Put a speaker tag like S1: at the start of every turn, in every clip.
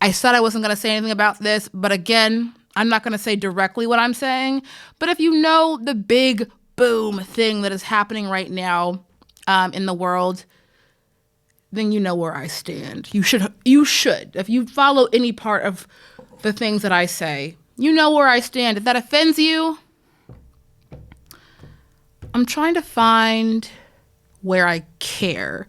S1: I said I wasn't going to say anything about this, but again, I'm not going to say directly what I'm saying. But if you know the big boom thing that is happening right now in the world, then you know where I stand. You should. If you follow any part of the things that I say, you know where I stand. If that offends you, I'm trying to find where I care.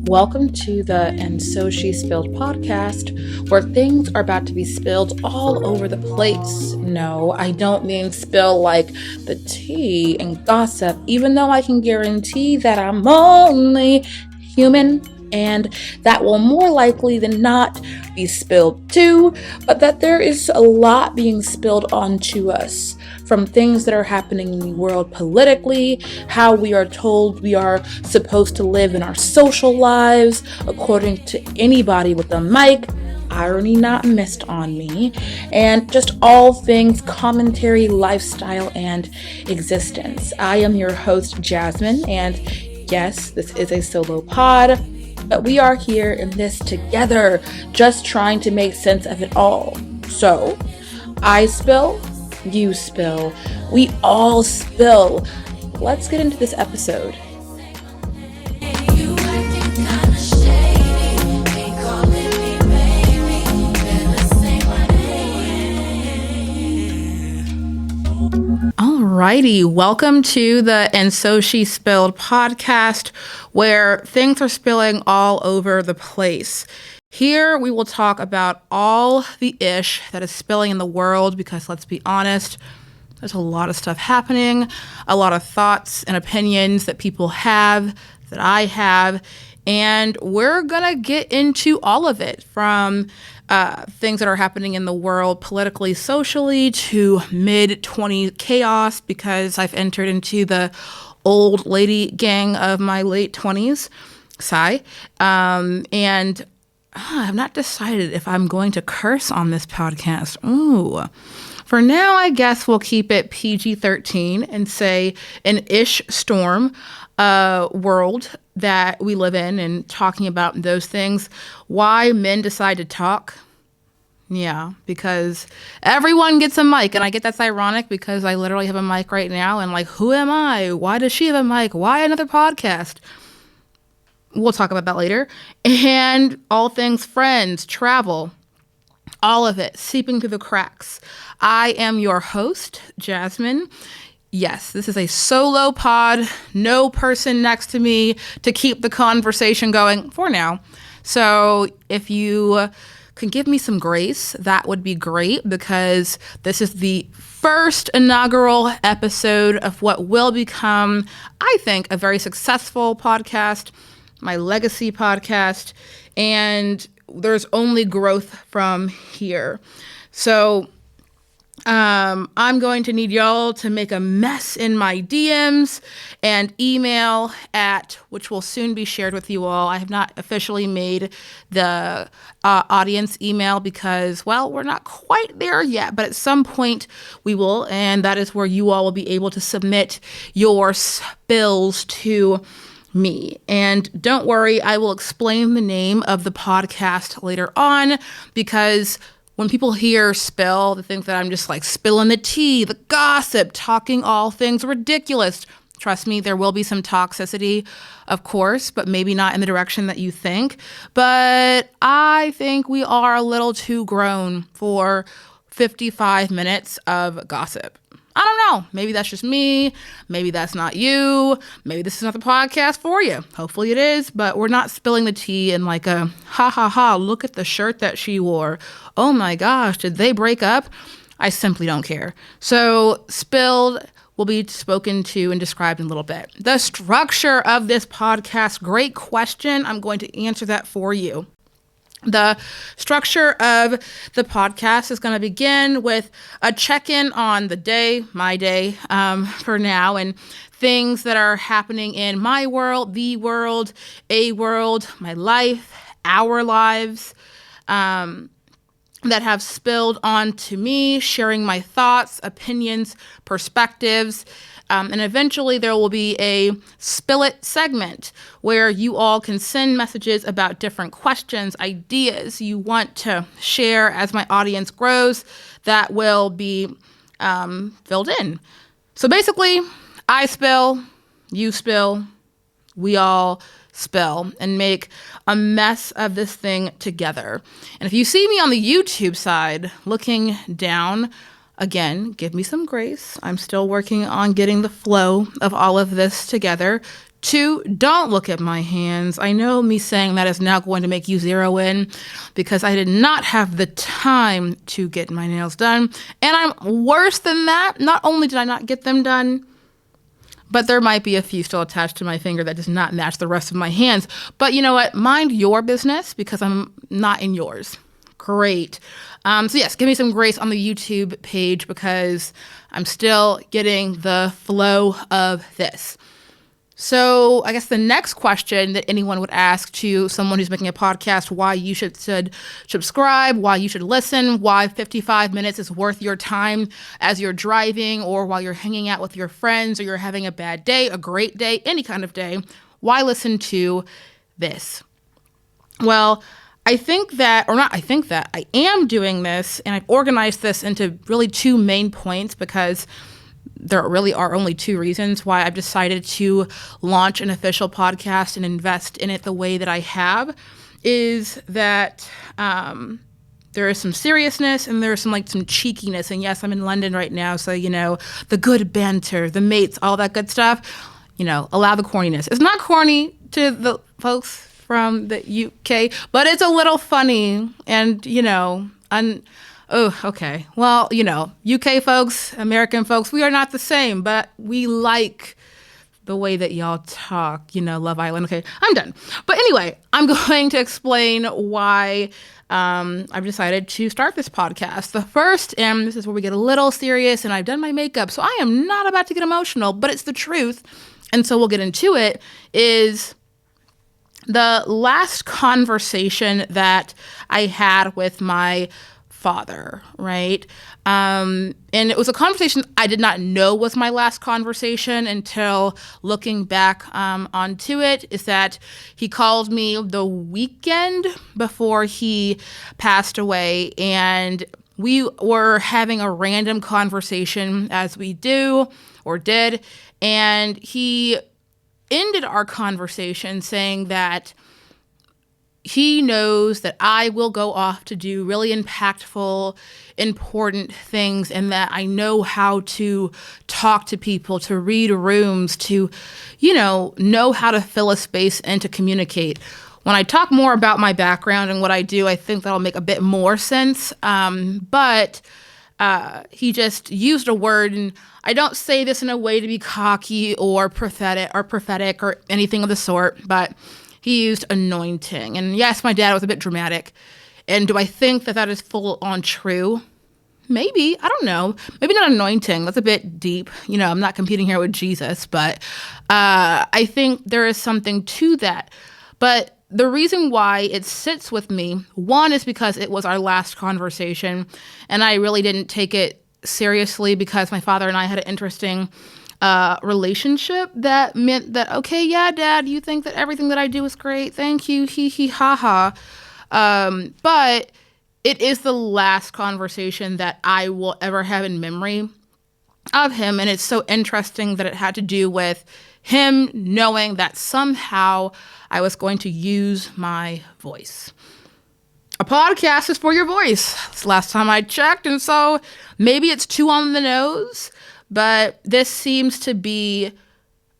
S1: Welcome to the And So She Spilled podcast, where things are about to be spilled all over the place. No, I don't mean spill like the tea and gossip, even though I can guarantee that I'm only human and that will more likely than not be spilled too, but that there is a lot being spilled onto us from things that are happening in the world politically, how we are told we are supposed to live in our social lives according to anybody with a mic, irony not missed on me, and just all things commentary, lifestyle, and existence. I am your host, Jasmine, and yes, this is a solo pod, but we are here in this together, just trying to make sense of it all. So, I spill, you spill, we all spill. Let's get into this episode. Alrighty, welcome to the And So She Spilled podcast, where things are spilling all over the place. Here we will talk about all the ish that is spilling in the world, because let's be honest, there's a lot of stuff happening, a lot of thoughts and opinions that people have, that I have, and we're gonna get into all of it, from things that are happening in the world politically, socially, to mid-20s chaos, because I've entered into the old lady gang of my late 20s, sigh, and I've not decided if I'm going to curse on this podcast. Ooh. For now, I guess we'll keep it PG-13 and say an ish storm world that we live in, and talking about those things. Why men decide to talk? Yeah, because everyone gets a mic, and I get that's ironic because I literally have a mic right now, and like, who am I? Why does she have a mic? Why another podcast? We'll talk about that later. And all things friends, travel, all of it seeping through the cracks. I am your host, Jasmine. Yes, this is a solo pod, no person next to me to keep the conversation going for now. So if you can give me some grace, that would be great, because this is the first inaugural episode of what will become, I think, a very successful podcast, my legacy podcast, and there's only growth from here. So I'm going to need y'all to make a mess in my DMs and email at, which will soon be shared with you all. I have not officially made the audience email because, well, we're not quite there yet, but at some point we will, and that is where you all will be able to submit your spills to me. And don't worry, I will explain the name of the podcast later on, because when people hear spill, they think that I'm just like spilling the tea, the gossip, talking all things ridiculous. Trust me, there will be some toxicity, of course, but maybe not in the direction that you think. But I think we are a little too grown for 55 minutes of gossip. I don't know. Maybe that's just me. Maybe that's not you. Maybe this is not the podcast for you. Hopefully it is, but we're not spilling the tea in like a ha ha ha, look at the shirt that she wore. Oh my gosh, did they break up? I simply don't care. So spilled will be spoken to and described in a little bit. The structure of this podcast, great question. I'm going to answer that for you. The structure of the podcast is going to begin with a check-in on the day, my day, for now, and things that are happening in my world, the world, a world, my life, our lives, that have spilled onto me, sharing my thoughts, opinions, perspectives, And eventually there will be a Spill It segment where you all can send messages about different questions, ideas you want to share as my audience grows that will be filled in. So basically, I spill, you spill, we all spill and make a mess of this thing together. And if you see me on the YouTube side looking down, again, give me some grace. I'm still working on getting the flow of all of this together. 2, don't look at my hands. I know me saying that is now going to make you zero in because I did not have the time to get my nails done. And I'm worse than that. Not only did I not get them done, but there might be a few still attached to my finger that does not match the rest of my hands. But you know what? Mind your business because I'm not in yours. Great. So yes, give me some grace on the YouTube page because I'm still getting the flow of this. So I guess the next question that anyone would ask to someone who's making a podcast, why you should subscribe, why you should listen, why 55 minutes is worth your time as you're driving or while you're hanging out with your friends or you're having a bad day, a great day, any kind of day, why listen to this? Well, I am doing this, and I've organized this into really 2 main points because there really are only 2 reasons why I've decided to launch an official podcast and invest in it the way that I have, is that there is some seriousness and there's some cheekiness. And yes, I'm in London right now, so, the good banter, the mates, all that good stuff, allow the corniness. It's not corny to the folks from the UK, but it's a little funny and, oh, okay. Well, UK folks, American folks, we are not the same, but we like the way that y'all talk, Love Island. Okay, I'm done. But anyway, I'm going to explain why I've decided to start this podcast. The first, and this is where we get a little serious, and I've done my makeup, so I am not about to get emotional, but it's the truth, and so we'll get into it, is the last conversation that I had with my father, right? And it was a conversation I did not know was my last conversation until looking back onto it, is that he called me the weekend before he passed away, and we were having a random conversation as we do or did, and he ended our conversation saying that he knows that I will go off to do really impactful, important things, and that I know how to talk to people, to read rooms, to, know how to fill a space and to communicate. When I talk more about my background and what I do, I think that'll make a bit more sense. But he just used a word, and I don't say this in a way to be cocky or prophetic or anything of the sort, but he used anointing. And yes, my dad was a bit dramatic. And do I think that is full on true? Maybe. I don't know. Maybe not anointing. That's a bit deep. I'm not competing here with Jesus, but I think there is something to that. But the reason why it sits with me, one, is because it was our last conversation, and I really didn't take it seriously because my father and I had an interesting relationship that meant that, okay, yeah, Dad, you think that everything that I do is great. Thank you. Hee hee ha ha. But it is the last conversation that I will ever have in memory of him. And it's so interesting that it had to do with him knowing that somehow I was going to use my voice. A podcast is for your voice. It's the last time I checked. And so maybe it's too on the nose, but this seems to be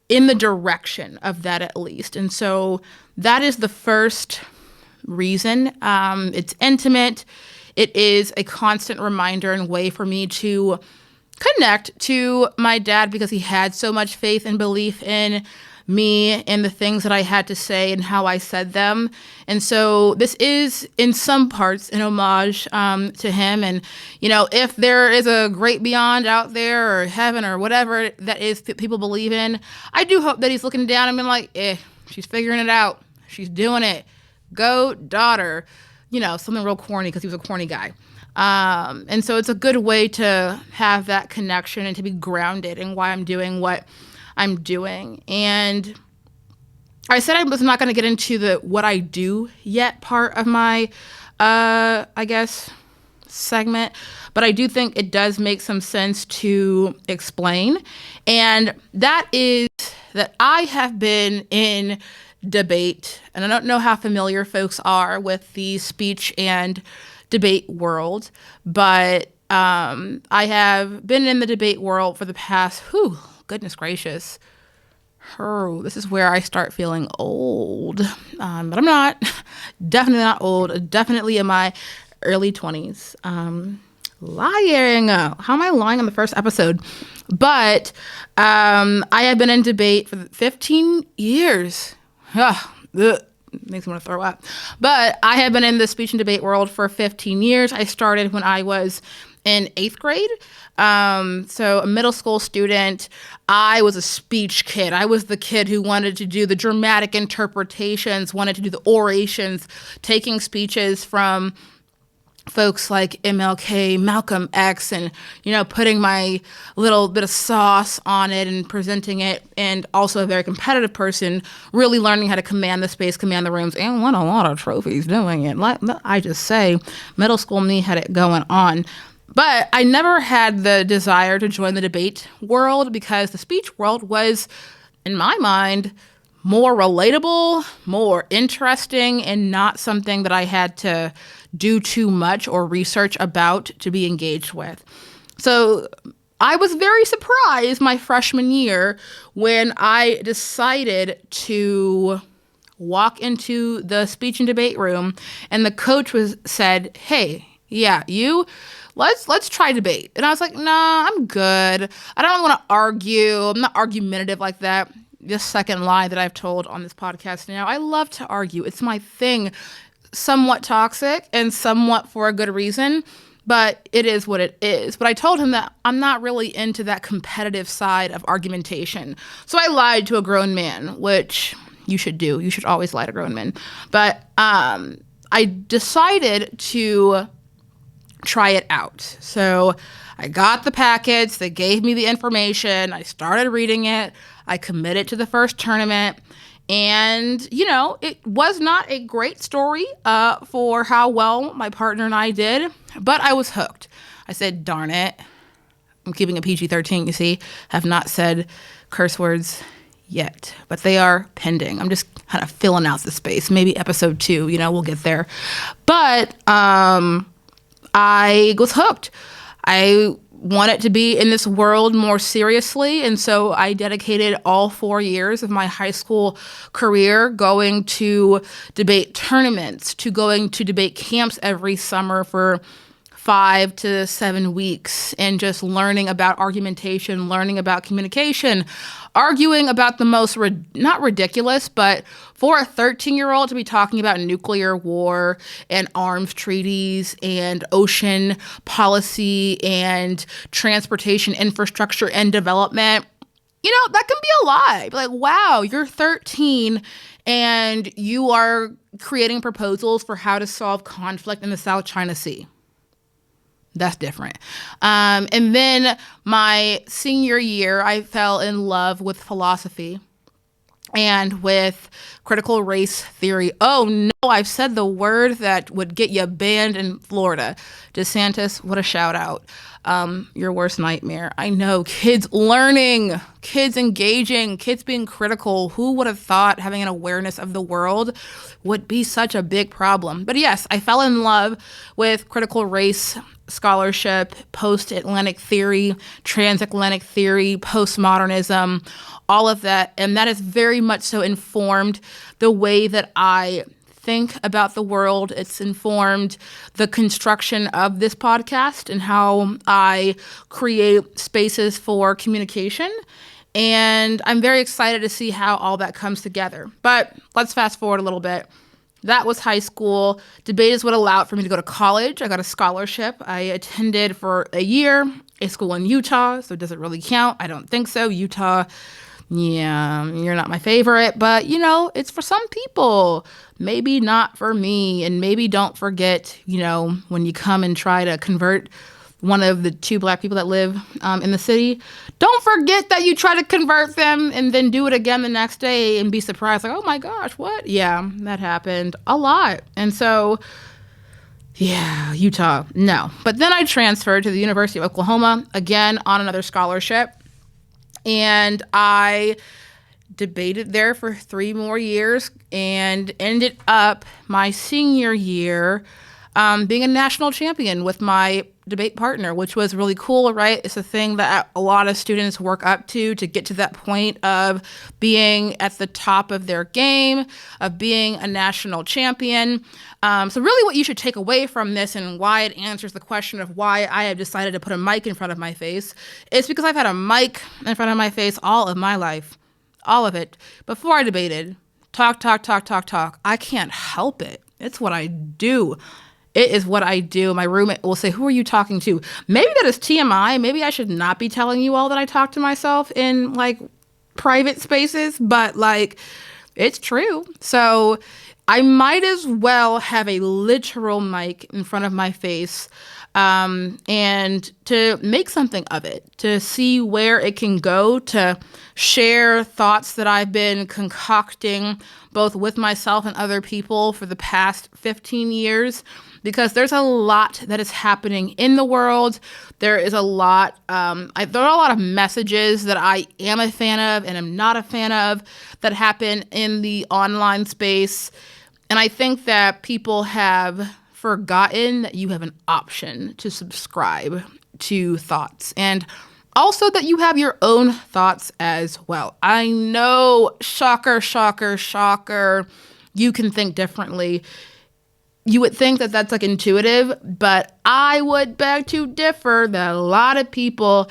S1: in the direction of that at least. And so that is the first reason. It's intimate. It is a constant reminder and way for me to connect to my dad because he had so much faith and belief in me and the things that I had to say and how I said them. And so this is in some parts an homage to him. And, if there is a great beyond out there or heaven or whatever that is that people believe in, I do hope that he's looking down and being like, she's figuring it out. She's doing it. Go, daughter. Something real corny because he was a corny guy. And so it's a good way to have that connection and to be grounded in why I'm doing what I'm doing. And I said I was not going to get into the what I do yet part of my, I guess, segment, but I do think it does make some sense to explain. And that is that I have been in debate, and I don't know how familiar folks are with the speech and debate world, but I have been in the debate world for the past, goodness gracious. This is where I start feeling old, but I'm not. Definitely not old. Definitely in my early 20s. Lying. How am I lying on the first episode? But I have been in debate for 15 years. Makes me want to throw up. But I have been in the speech and debate world for 15 years. I started when I was in 8th grade. So a middle school student. I was a speech kid. I was the kid who wanted to do the dramatic interpretations, wanted to do the orations, taking speeches from folks like MLK, Malcolm X, and, putting my little bit of sauce on it and presenting it. And also a very competitive person, really learning how to command the space, command the rooms, and won a lot of trophies doing it. I just say, middle school me had it going on. But I never had the desire to join the debate world because the speech world was, in my mind, more relatable, more interesting, and not something that I had to do too much or research about to be engaged with. So I was very surprised my freshman year when I decided to walk into the speech and debate room and the coach said, "Hey, yeah, let's try debate." And I was like, "Nah, I'm good. I don't want to argue. I'm not argumentative like that." This second lie that I've told on this podcast now. I love to argue. It's my thing. Somewhat toxic and somewhat for a good reason, but it is what it is. But I told him that I'm not really into that competitive side of argumentation. So I lied to a grown man, which you should do. You should always lie to grown men. But I decided to try it out. So I got the packets. They gave me the information. I started reading it. I committed to the first tournament. And, it was not a great story for how well my partner and I did, but I was hooked. I said, darn it. I'm keeping a PG-13, you see. Have not said curse words yet, but they are pending. I'm just kind of filling out the space. Maybe episode 2, we'll get there. But I was hooked. I wanted to be in this world more seriously, and so I dedicated all 4 years of my high school career going to debate tournaments, to going to debate camps every summer for 5 to 7 weeks, and just learning about argumentation, learning about communication, arguing about the most, not ridiculous, but for a 13-year-old to be talking about nuclear war and arms treaties and ocean policy and transportation infrastructure and development, that can be a lie. Like, wow, you're 13 and you are creating proposals for how to solve conflict in the South China Sea. That's different. And then my senior year, I fell in love with philosophy and with critical race theory. Oh no, I've said the word that would get you banned in Florida. DeSantis, what a shout out. Your worst nightmare. I know, kids learning, kids engaging, kids being critical. Who would have thought having an awareness of the world would be such a big problem? But yes, I fell in love with critical race scholarship, post-Atlantic theory, transatlantic theory, postmodernism, all of that. And that has very much so informed the way that I think about the world. It's informed the construction of this podcast and how I create spaces for communication. And I'm very excited to see how all that comes together. But let's fast forward a little bit. That was high school. Debate is what allowed for me to go to college. I got a scholarship. I attended for a year a school in Utah, so does it really count? I don't think so. Utah, Yeah, you're not my favorite, but it's for some people. Maybe not for me. And maybe don't forget, when you come and try to convert one of the two black people that live in the city, don't forget that you try to convert them and then do it again the next day and be surprised, like, oh my gosh, what? Yeah, that happened a lot. And so, yeah, Utah, no. But then I transferred to the University of Oklahoma, again, on another scholarship. And I debated there for 3 more years and ended up my senior year being a national champion with my debate partner, which was really cool, right? It's a thing that a lot of students work up to get to that point of being at the top of their game, of being a national champion. So really what you should take away from this, and why it answers the question of why I have decided to put a mic in front of my face, is because I've had a mic in front of my face all of my life. All of it. Before I debated, talk. I can't help it. It's what I do. It is what I do. My roommate will say, who are you talking to? Maybe that is TMI. Maybe I should not be telling you all that I talk to myself in private spaces, but it's true. So I might as well have a literal mic in front of my face and to make something of it, to see where it can go, to share thoughts that I've been concocting both with myself and other people for the past 15 years. Because there's a lot that is happening in the world. There is a lot, there are a lot of messages that I am a fan of and am not a fan of that happen in the online space. And I think that people have forgotten that you have an option to subscribe to thoughts, and also that you have your own thoughts as well. I know, shocker, you can think differently. You would think that that's intuitive, but I would beg to differ that a lot of people,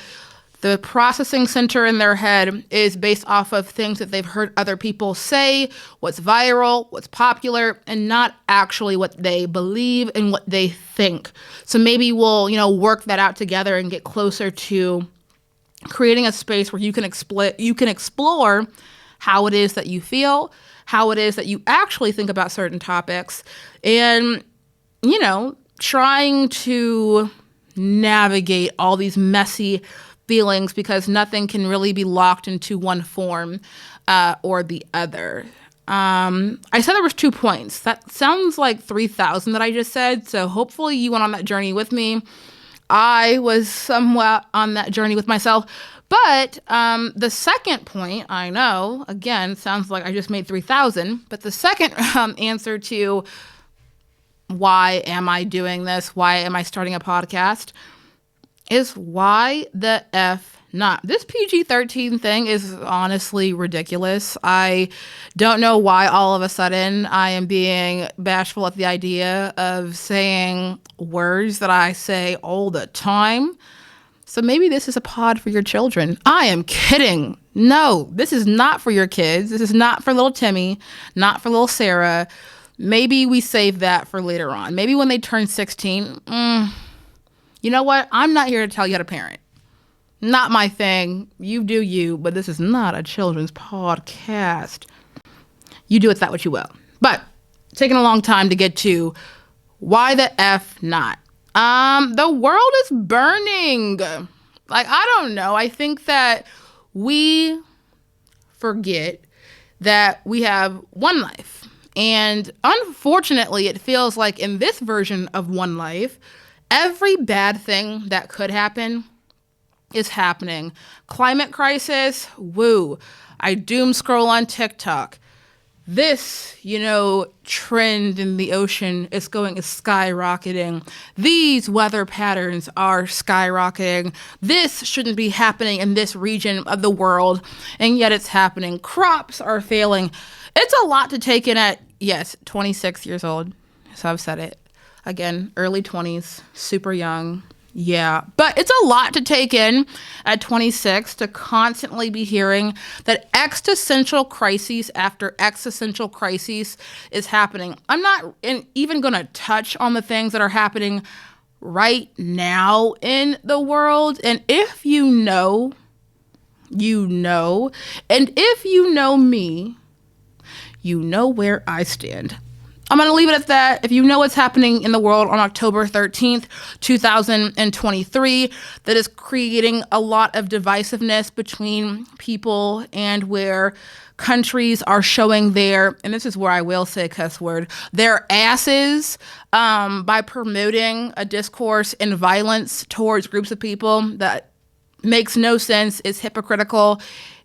S1: the processing center in their head is based off of things that they've heard other people say, what's viral, what's popular, and not actually what they believe and what they think. So maybe we'll, work that out together and get closer to creating a space where you can explore how it is that you feel, how it is that you actually think about certain topics, and, trying to navigate all these messy feelings, because nothing can really be locked into one form or the other. I said there was 2 points. That sounds like 3,000 that I just said, so hopefully you went on that journey with me. I was somewhat on that journey with myself. But the second point, I know, again, sounds like I just made 3,000, but the second answer to why am I doing this, why am I starting a podcast, is why the F not? This PG-13 thing is honestly ridiculous. I don't know why all of a sudden I am being bashful at the idea of saying words that I say all the time. So maybe this is a pod for your children. I am kidding. No, this is not for your kids. This is not for little Timmy, not for little Sarah. Maybe we save that for later on. Maybe when they turn 16. You know what? I'm not here to tell you how to parent. Not my thing. You do you, but this is not a children's podcast. You do with that what you will. But taking a long time to get to why the F not. The world is burning. I don't know. I think that we forget that we have one life. And unfortunately, it feels like in this version of one life, every bad thing that could happen is happening. Climate crisis, woo. I doom scroll on TikTok. This, trend in the ocean is skyrocketing. These weather patterns are skyrocketing. This shouldn't be happening in this region of the world, and yet it's happening. Crops are failing. It's a lot to take in at, 26 years old. So I've said it. Again, early 20s, super young. Yeah, but it's a lot to take in at 26 to constantly be hearing that existential crises after existential crises is happening. I'm not even going to touch on the things that are happening right now in the world. And if you know you know. And if you know me, you know where I stand. I'm going to leave it at that. If you know what's happening in the world on October 13th, 2023, that is creating a lot of divisiveness between people and where countries are showing their, and this is where I will say a cuss word, their asses by promoting a discourse and violence towards groups of people that makes no sense, is hypocritical.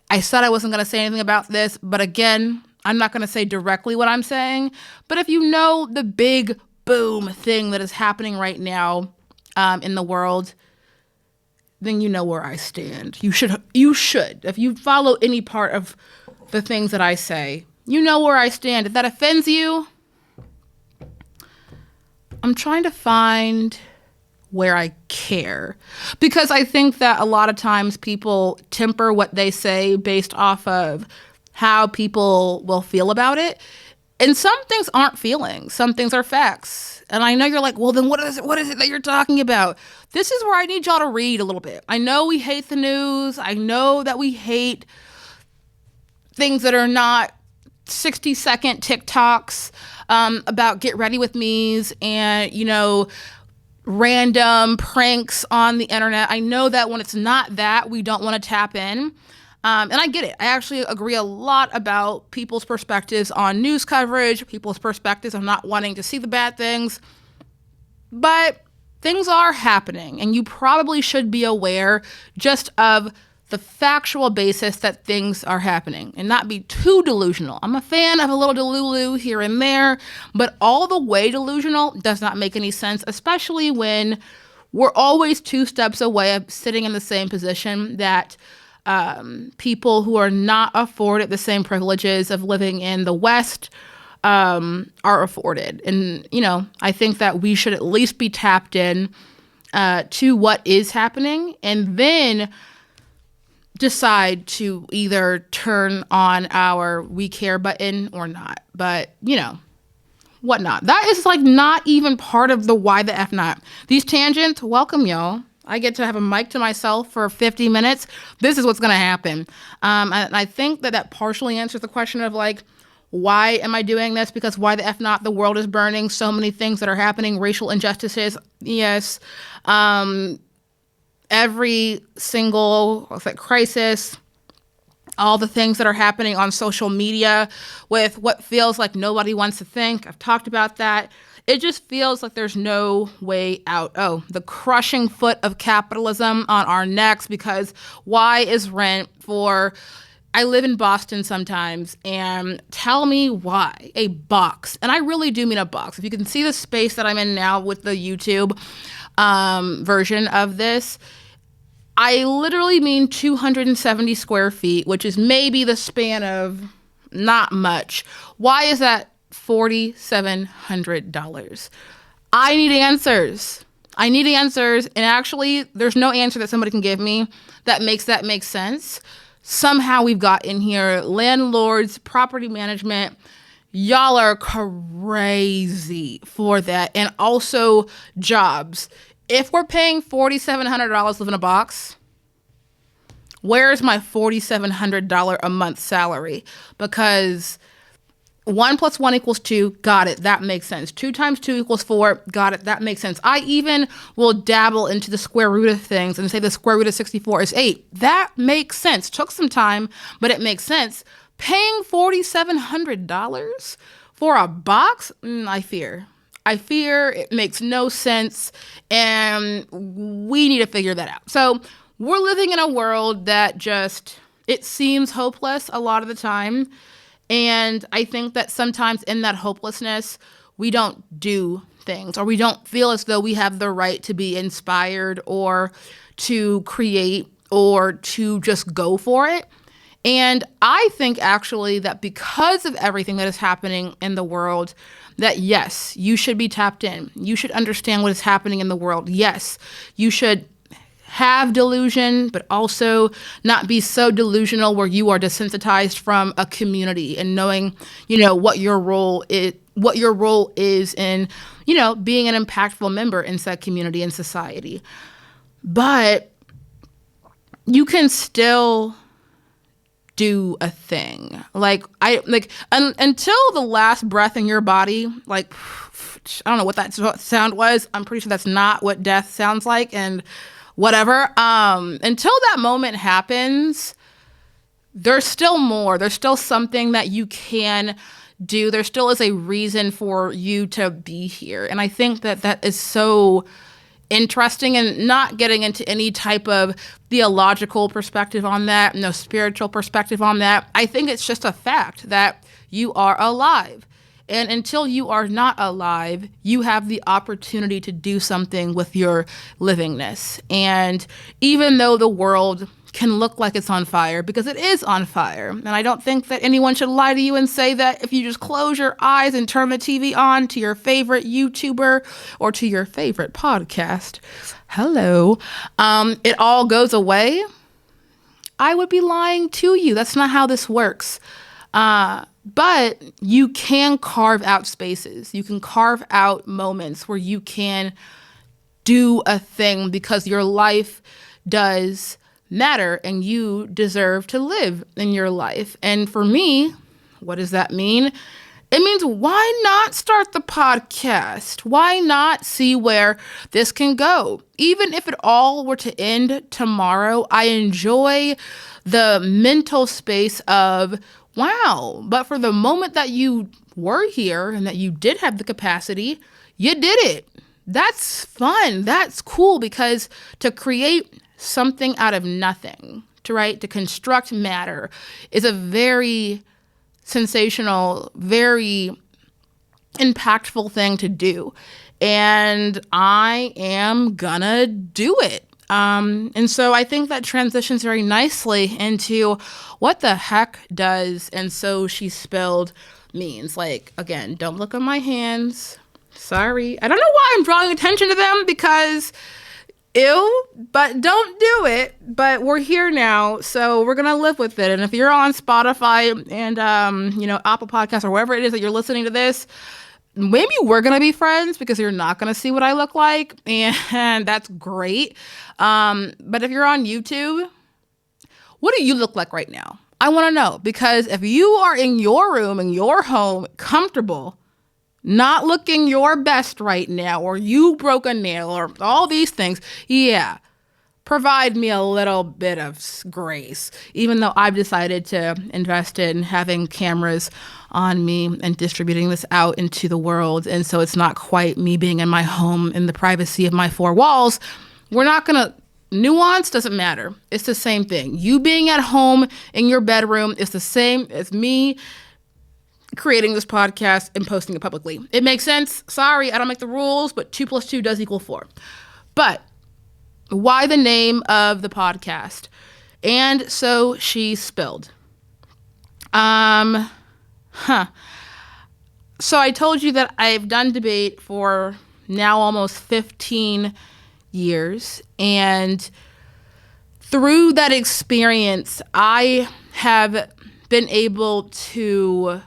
S1: I said I wasn't going to say anything about this, but again, I'm not going to say directly what I'm saying, but if you know the big boom thing that is happening right now in the world, then you know where I stand. You should. If you follow any part of the things that I say, you know where I stand. If that offends you, I'm trying to find where I care, because I think that a lot of times people temper what they say based off of how people will feel about it. And some things aren't feelings. Some things are facts. And I know you're like, well, then what is it that you're talking about? This is where I need y'all to read a little bit. I know we hate the news. I know that we hate things that are not 60-second TikToks about get ready with me's and, random pranks on the internet. I know that when it's not that, we don't want to tap in. And I get it. I actually agree a lot about people's perspectives on news coverage, people's perspectives on not wanting to see the bad things. But things are happening, and you probably should be aware just of the factual basis that things are happening and not be too delusional. I'm a fan of a little delulu here and there, but all the way delusional does not make any sense, especially when we're always two steps away of sitting in the same position that people who are not afforded the same privileges of living in the West are afforded. And, I think that we should at least be tapped in to what is happening and then decide to either turn on our we care button or not. But, whatnot. That is not even part of the why the F not. These tangents, welcome y'all. I get to have a mic to myself for 50 minutes. This is what's going to happen. And I think that partially answers the question of why am I doing this? Because why the F not? The world is burning. So many things that are happening. Racial injustices. Yes. Every single crisis. All the things that are happening on social media with what feels like nobody wants to think. I've talked about that. It just feels like there's no way out. Oh, the crushing foot of capitalism on our necks, because why is rent I live in Boston sometimes, and tell me why a box, and I really do mean a box. If you can see the space that I'm in now with the YouTube version of this, I literally mean 270 square feet, which is maybe the span of not much. Why is that $4,700? I need answers. And actually, there's no answer that somebody can give me that make sense. Somehow we've got in here landlords, property management. Y'all are crazy for that. And also jobs. If we're paying $4,700 to live in a box, where's my $4,700 a month salary? Because 1 + 1 = 2. Got it. That makes sense. 2 × 2 = 4. Got it. That makes sense. I even will dabble into the square root of things and say the square root of 64 is 8. That makes sense. Took some time, but it makes sense. Paying $4,700 for a box? I fear it makes no sense, and we need to figure that out. So we're living in a world that it seems hopeless a lot of the time. And I think that sometimes in that hopelessness, we don't do things, or we don't feel as though we have the right to be inspired or to create or to just go for it. And I think actually that because of everything that is happening in the world, that yes, you should be tapped in. You should understand what is happening in the world. Yes, you should have delusion, but also not be so delusional where you are desensitized from a community and knowing, what your role is in, being an impactful member in said community and society. But you can still do a thing. Until the last breath in your body, like, I don't know what that sound was. I'm pretty sure that's not what death sounds like, and whatever. Until that moment happens, there's still more. There's still something that you can do. There still is a reason for you to be here. And I think that is so interesting, and not getting into any type of theological perspective on that, no spiritual perspective on that. I think it's just a fact that you are alive. And until you are not alive, you have the opportunity to do something with your livingness. And even though the world can look like it's on fire, because it is on fire. And I don't think that anyone should lie to you and say that if you just close your eyes and turn the TV on to your favorite YouTuber or to your favorite podcast, it all goes away. I would be lying to you. That's not how this works. But you can carve out spaces. You can carve out moments where you can do a thing, because your life does matter and you deserve to live in your life. And for me, what does that mean? It means, why not start the podcast? Why not see where this can go? Even if it all were to end tomorrow, I enjoy the mental space of, wow, but for the moment that you were here and that you did have the capacity, you did it. That's fun. That's cool, because to create something out of nothing, to construct matter, is a very sensational, very impactful thing to do. And I am gonna do it. And so I think that transitions very nicely into what the heck does "and so she spilled" means. Like, again, don't look at my hands. Sorry. I don't know why I'm drawing attention to them, because ew, but don't do it. But we're here now, so we're going to live with it. And if you're on Spotify and, Apple Podcasts or wherever it is that you're listening to this, maybe we're going to be friends, because you're not going to see what I look like. And that's great. But if you're on YouTube, what do you look like right now? I want to know, because if you are in your room, in your home, comfortable, not looking your best right now, or you broke a nail, or all these things, yeah, provide me a little bit of grace, even though I've decided to invest in having cameras on me and distributing this out into the world. And so it's not quite me being in my home in the privacy of my four walls. We're not going to nuance, doesn't matter. It's the same thing. You being at home in your bedroom is the same as me creating this podcast and posting it publicly. It makes sense. Sorry, I don't make the rules, but 2 + 2 does equal 4. But why the name of the podcast? And so she spilled. So I told you that I've done debate for now almost 15 years. And through that experience, I have been able to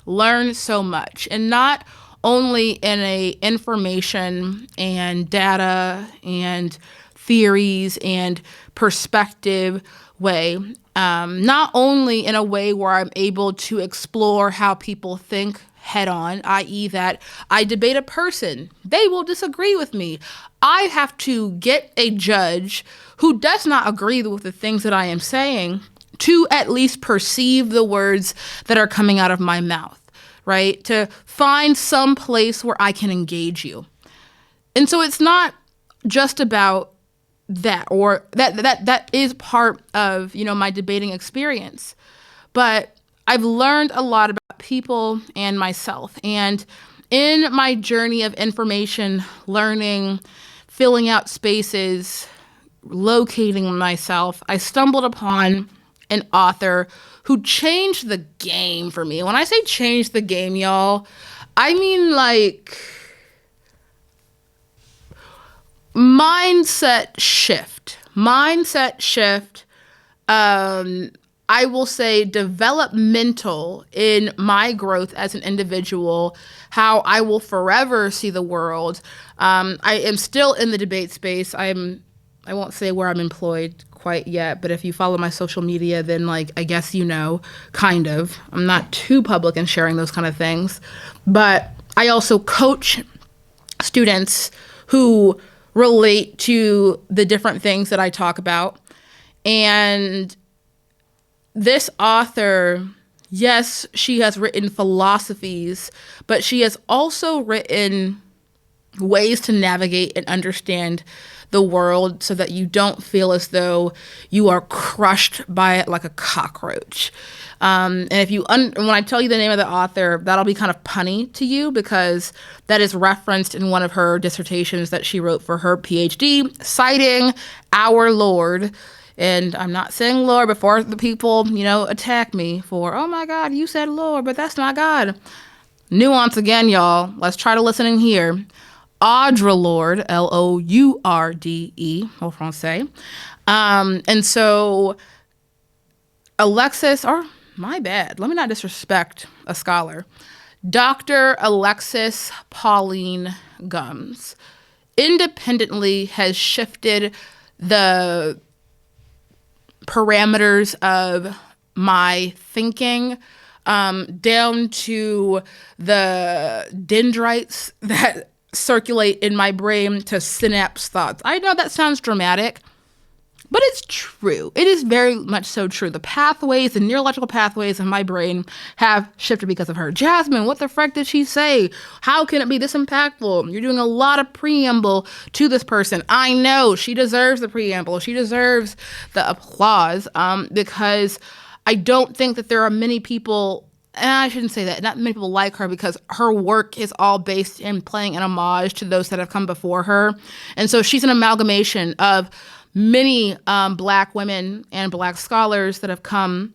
S1: learn so much, and not only in a information and data and theories and perspective way, not only in a way where I'm able to explore how people think head on, i.e. that I debate a person, they will disagree with me. I have to get a judge who does not agree with the things that I am saying to at least perceive the words that are coming out of my mouth, right? To find some place where I can engage you. And so it's not just about that, or that is part of, my debating experience. But I've learned a lot about people and myself. And in my journey of information, learning, filling out spaces, locating myself, I stumbled upon an author who changed the game for me. When I say change the game, y'all, I mean like mindset shift. I will say developmental in my growth as an individual, how I will forever see the world. I am still in the debate space. I won't say where I'm employed quite yet, but if you follow my social media, then like, I guess you know, kind of. I'm not too public in sharing those kind of things. But I also coach students who relate to the different things that I talk about. And this author, yes, she has written philosophies, but she has also written ways to navigate and understand the world so that you don't feel as though you are crushed by it like a cockroach. And if you when I tell you the name of the author, that'll be kind of punny to you because that is referenced in one of her dissertations that she wrote for her PhD, citing our Lord. And I'm not saying Lord before the people, attack me for, oh my God, you said Lord, but that's not God. Nuance again, y'all. Let's try to listen in here. Audre Lorde, Lourde, au français. And so Alexis, or my bad, let me not disrespect a scholar. Dr. Alexis Pauline Gumbs independently has shifted the parameters of my thinking down to the dendrites that circulate in my brain to synapse thoughts. I know that sounds dramatic, but it's true. It is very much so true. The pathways, the neurological pathways in my brain have shifted because of her. Jasmine, what the frick did she say? How can it be this impactful? You're doing a lot of preamble to this person. I know she deserves the preamble. She deserves the applause because I don't think that there are many people, and I shouldn't say that, not many people like her because her work is all based in playing an homage to those that have come before her. And so she's an amalgamation of many Black women and Black scholars that have come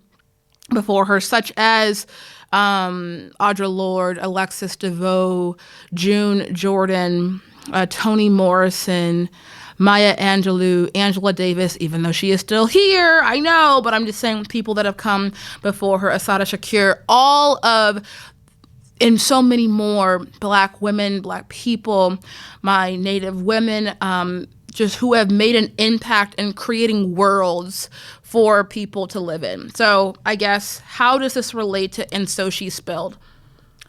S1: before her, such as Audre Lorde, Alexis DeVoe, June Jordan, Toni Morrison, Maya Angelou, Angela Davis, even though she is still here, I know, but I'm just saying people that have come before her, Assata Shakur, and so many more Black women, Black people, my Native women, just who have made an impact in creating worlds for people to live in. So I guess, how does this relate to And So She Spilled?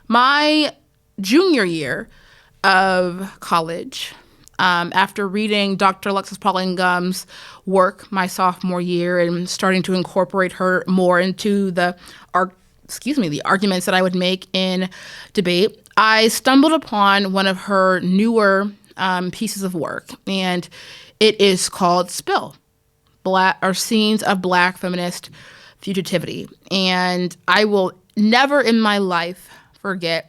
S1: My junior year of college, after reading Dr. Alexis Pauline Gumbs' work my sophomore year and starting to incorporate her more into the arguments that I would make in debate, I stumbled upon one of her newer pieces of work, and it is called Spill, Scenes of Black Feminist Fugitivity. And I will never in my life forget,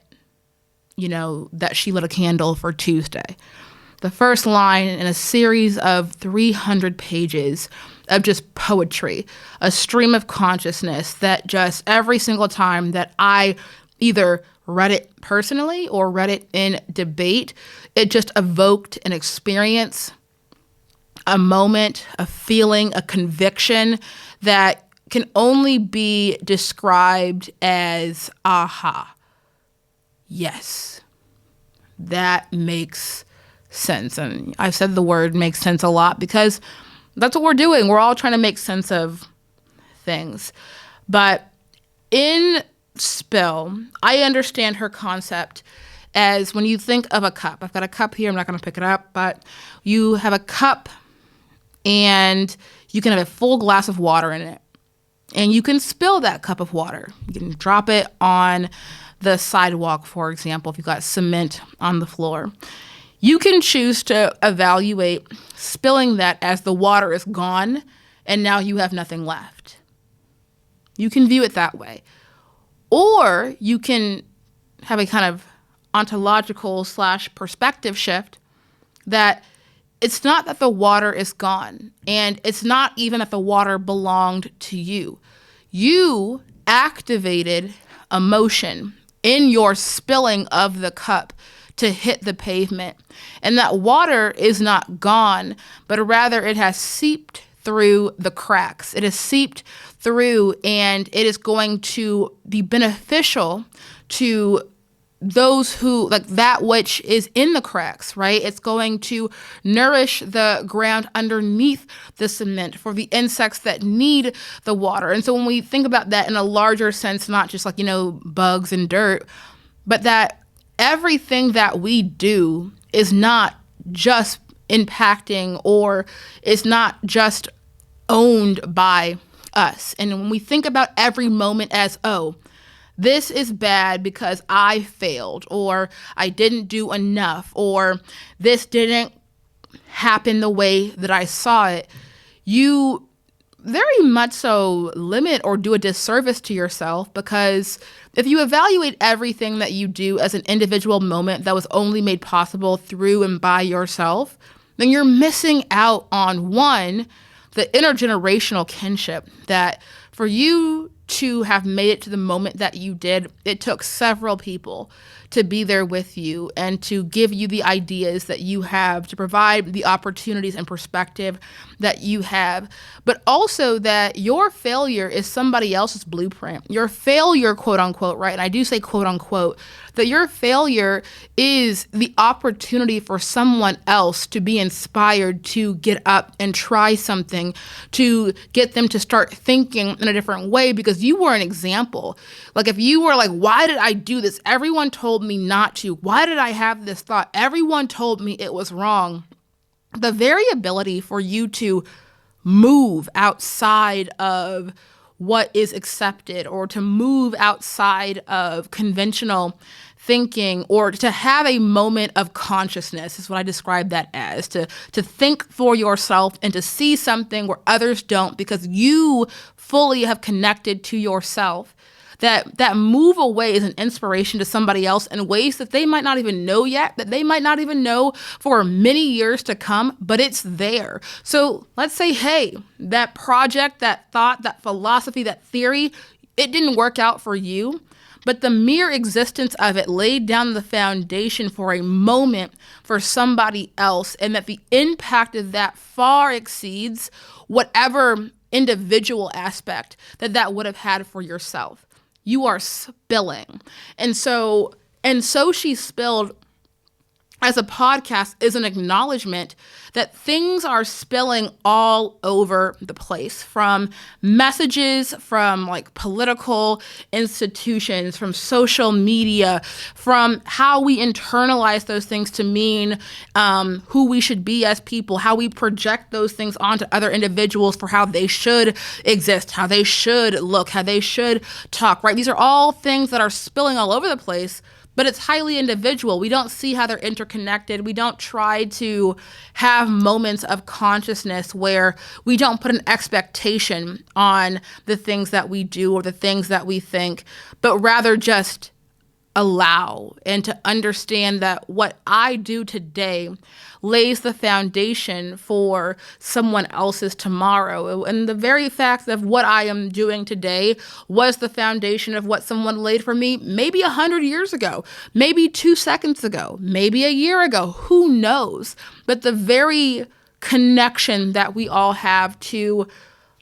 S1: that she lit a candle for Tuesday. The first line in a series of 300 pages of just poetry, a stream of consciousness that just every single time that I either read it personally or read it in debate, it just evoked an experience, a moment, a feeling, a conviction that can only be described as, aha, yes, that makes sense. And I've said the word makes sense a lot because that's what we're doing. We're all trying to make sense of things. But in Spill, I understand her concept as when you think of a cup. I've got a cup here. I'm not going to pick it up, but you have a cup and you can have a full glass of water in it. And you can spill that cup of water. You can drop it on the sidewalk, for example, if you've got cement on the floor. You can choose to evaluate spilling that as the water is gone and now you have nothing left. You can view it that way. Or you can have a kind of ontological / perspective shift that it's not that the water is gone, and it's not even that the water belonged to you. You activated emotion in your spilling of the cup to hit the pavement. And that water is not gone, but rather it has seeped through the cracks. It has seeped through, and it is going to be beneficial to those who like that which is in the cracks, right? It's going to nourish the ground underneath the cement for the insects that need the water. And so when we think about that in a larger sense, not just like, bugs and dirt, but that everything that we do is not just impacting or is not just owned by us. And when we think about every moment as, oh, this is bad because I failed, or I didn't do enough, or this didn't happen the way that I saw it, you very much so limit or do a disservice to yourself, because if you evaluate everything that you do as an individual moment that was only made possible through and by yourself, then you're missing out on, one, the intergenerational kinship that for you to have made it to the moment that you did, it took several people to be there with you and to give you the ideas that you have, to provide the opportunities and perspective that you have, but also that your failure is somebody else's blueprint. Your failure, quote unquote, right? And I do say quote unquote, that your failure is the opportunity for someone else to be inspired to get up and try something, to get them to start thinking in a different way, because you were an example. Like if you were like, why did I do this? Everyone told me not to. Why did I have this thought? Everyone told me it was wrong. The very ability for you to move outside of what is accepted, or to move outside of conventional thinking, or to have a moment of consciousness is what I describe that as, to think for yourself and to see something where others don't, because you fully have connected to yourself. That move away is an inspiration to somebody else in ways that they might not even know yet, that they might not even know for many years to come, but it's there. So let's say, hey, that project, that thought, that philosophy, that theory, it didn't work out for you, but the mere existence of it laid down the foundation for a moment for somebody else, and that the impact of that far exceeds whatever individual aspect that would have had for yourself. You are spilling. And so She Spilled as a podcast is an acknowledgement that things are spilling all over the place, from messages, from like political institutions, from social media, from how we internalize those things to mean who we should be as people, how we project those things onto other individuals for how they should exist, how they should look, how they should talk, right? These are all things that are spilling all over the place. But it's highly individual. We don't see how they're interconnected. We don't try to have moments of consciousness where we don't put an expectation on the things that we do or the things that we think, but rather just allow and to understand that what I do today lays the foundation for someone else's tomorrow. And the very fact of what I am doing today was the foundation of what someone laid for me maybe 100 years ago, maybe 2 seconds ago, maybe a year ago, who knows? But the very connection that we all have to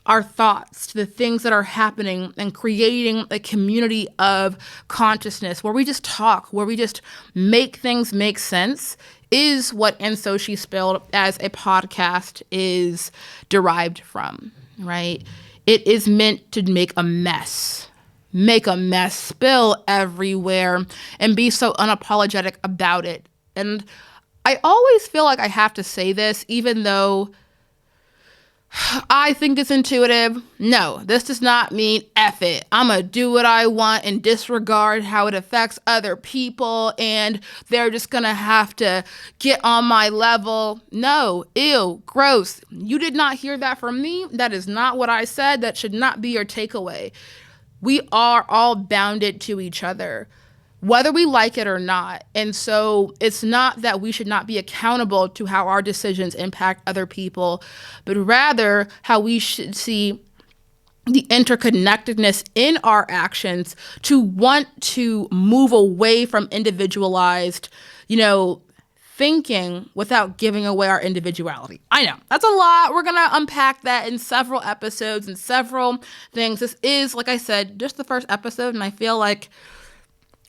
S1: our thoughts, to the things that are happening, and creating a community of consciousness where we just talk, where we just make things make sense, is what And So She Spilled as a podcast is derived from, right? It is meant to make a mess, spill everywhere, and be so unapologetic about it. And I always feel like I have to say this, even though I think it's intuitive. No, this does not mean F it. I'm going to do what I want and disregard how it affects other people, and they're just going to have to get on my level. No, ew, gross. You did not hear that from me. That is not what I said. That should not be your takeaway. We are all bounded to each other, whether we like it or not. And so it's not that we should not be accountable to how our decisions impact other people, but rather how we should see the interconnectedness in our actions to want to move away from individualized, thinking without giving away our individuality. I know, that's a lot. We're going to unpack that in several episodes and several things. This is, like I said, just the first episode, and I feel like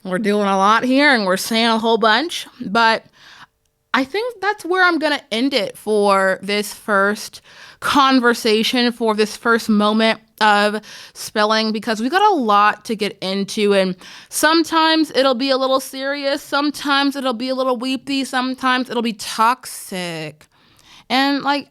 S1: We're doing a lot here and we're saying a whole bunch, but I think that's where I'm going to end it for this first conversation, for this first moment of spilling, because we got a lot to get into. And sometimes it'll be a little serious. Sometimes it'll be a little weepy. Sometimes it'll be toxic. And like,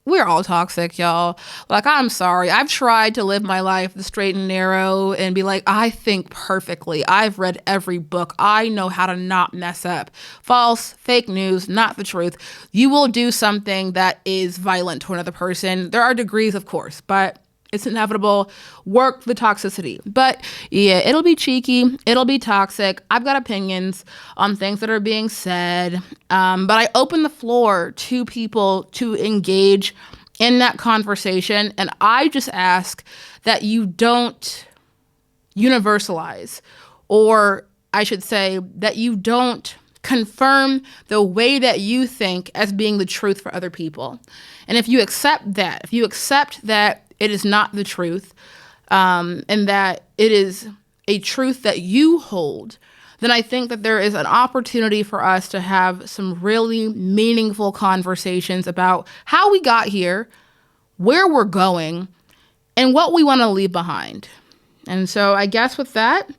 S1: we're all toxic, y'all. Like, I'm sorry. I've tried to live my life the straight and narrow and be like, I think perfectly. I've read every book. I know how to not mess up. False, fake news, not the truth. You will do something that is violent to another person. There are degrees, of course, but it's inevitable. Work the toxicity. But yeah, it'll be cheeky. It'll be toxic. I've got opinions on things that are being said. But I open the floor to people to engage in that conversation. And I just ask that you don't universalize, or I should say that you don't confirm the way that you think as being the truth for other people. And if you accept that, it is not the truth, and that it is a truth that you hold, then I think that there is an opportunity for us to have some really meaningful conversations about how we got here, where we're going, and what we want to leave behind. And so I guess with that,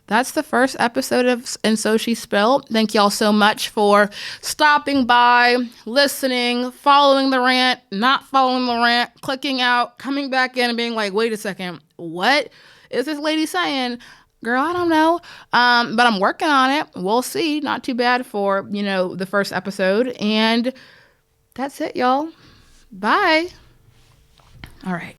S1: that's the first episode of And So She Spilled. Thank y'all so much for stopping by, listening, following the rant, not following the rant, clicking out, coming back in and being like, wait a second, what is this lady saying? Girl, I don't know. But I'm working on it. We'll see. Not too bad for, the first episode. And that's it, y'all. Bye. All right.